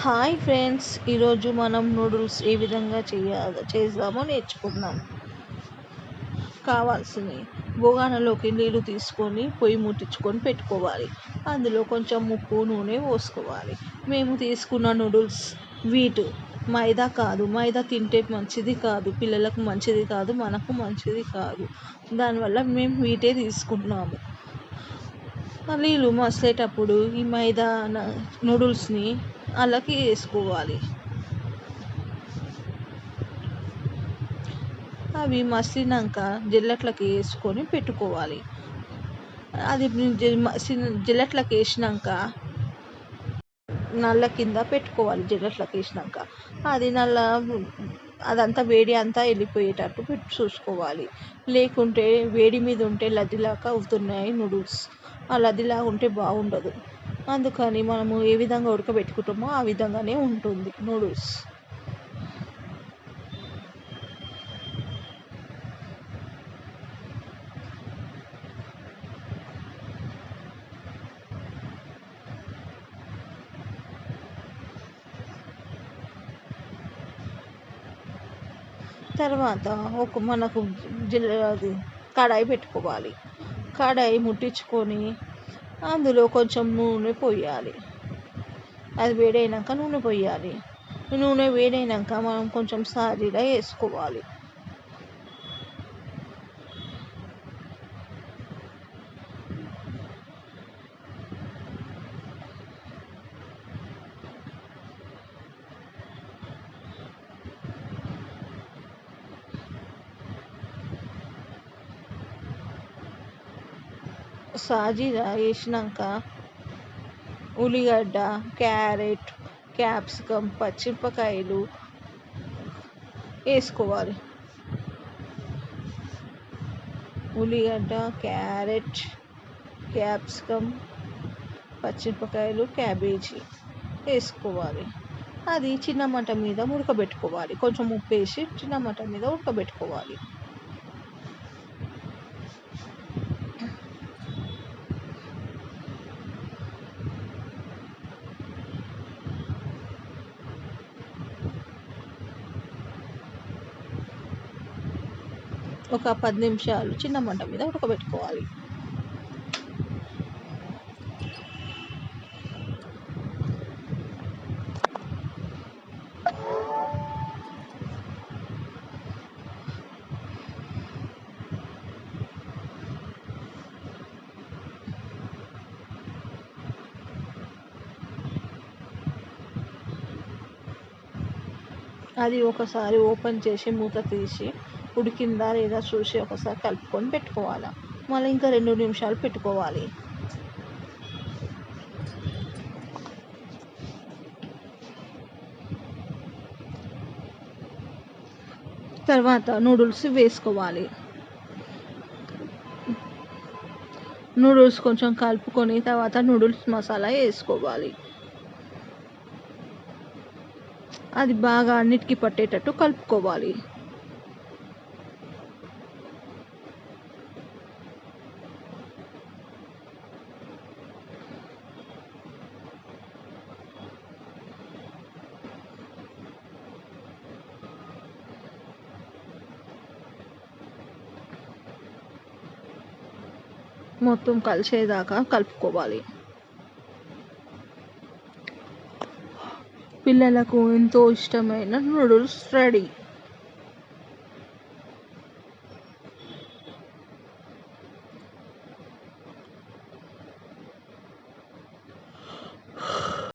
Hi friends, ఈరోజు మనం noodles ఏ విధంగా చేద్దామో నేర్చుకుందాం. కావాల్సినవి: బోగానలోకి నీళ్లు తీసుకొని పొయ్యి ముట్టించుకొని పెట్టుకోవాలి. అందులో కొంచెం ఉప్పు, నూనె పోసుకోవాలి. మేము తీసుకున్న నూడిల్స్ వీట్, మైదా కాదు. మైదా తింటే మంచిది కాదు, పిల్లలకు మంచిది కాదు, మనకు మంచిది కాదు. దానివల్ల మేము వీటే తీసుకున్నాము. నీళ్ళు మసిలేటప్పుడు ఈ మైదా నూడిల్స్ని అలాగే వేసుకోవాలి. అవి మసిలినాక జిల్లట్లకి వేసుకొని పెట్టుకోవాలి. అది జిల్లట్లకి వేసినాక నల్ల కింద పెట్టుకోవాలి. జిల్లట్లకి వేసినాక అదంతా వేడి అంతా వెళ్ళిపోయేటట్టు చూసుకోవాలి. లేకుంటే వేడి మీద ఉంటే లడ్డులాగా అవుతున్నాయి నూడిల్స్. ఆ లడ్డులాగా ఉంటే బాగుండదు. అందుకని మనము ఏ విధంగా ఉడకబెట్టుకుంటామో ఆ విధంగానే ఉంటుంది నూడిల్స్. తర్వాత మనకు కడాయి పెట్టుకోవాలి. కడాయి ముట్టించుకొని అందులో కొంచెం నూనె పోయాలి. అది వేడైనాక నూనె పోయాలి. నూనె వేడైనాక మనం కొంచెం సాజీరా వేసుకోవాలి. సాజీరా వేసినాక ఉల్లిగడ్డ, క్యారెట్, క్యాప్సికమ్, పచ్చిమిరపకాయలు వేసుకోవాలి. ఉల్లిగడ్డ, క్యారెట్, క్యాప్సికమ్, పచ్చిమిరపకాయలు, క్యాబేజీ వేసుకోవాలి. అది చిన్న మంట మీద ఉడకబెట్టుకోవాలి. కొంచెం ఉప్పు వేసి చిన్న మంట మీద ఉడకబెట్టుకోవాలి. ఒక 10 నిమిషాలు చిన్న మంట మీద ఉడకబెట్టుకోవాలి. అది ఒకసారి ఓపెన్ చేసి మూత తీసి ఉడికిందా లేదా చూసి ఒకసారి కలుపుకొని పెట్టుకోవాలి. మళ్ళీ ఇంకా 2 నిమిషాలు పెట్టుకోవాలి. తర్వాత నూడిల్స్ వేసుకోవాలి. నూడిల్స్ కొంచెం కలుపుకొని తర్వాత నూడిల్స్ మసాలా వేసుకోవాలి. అది బాగా అన్నిటికీ పట్టేటట్టు కలుపుకోవాలి. మొత్తం కలిసేదాకా కలుపుకోవాలి. పిల్లలకు ఎంతో ఇష్టమైన నూడిల్స్ రెడీ.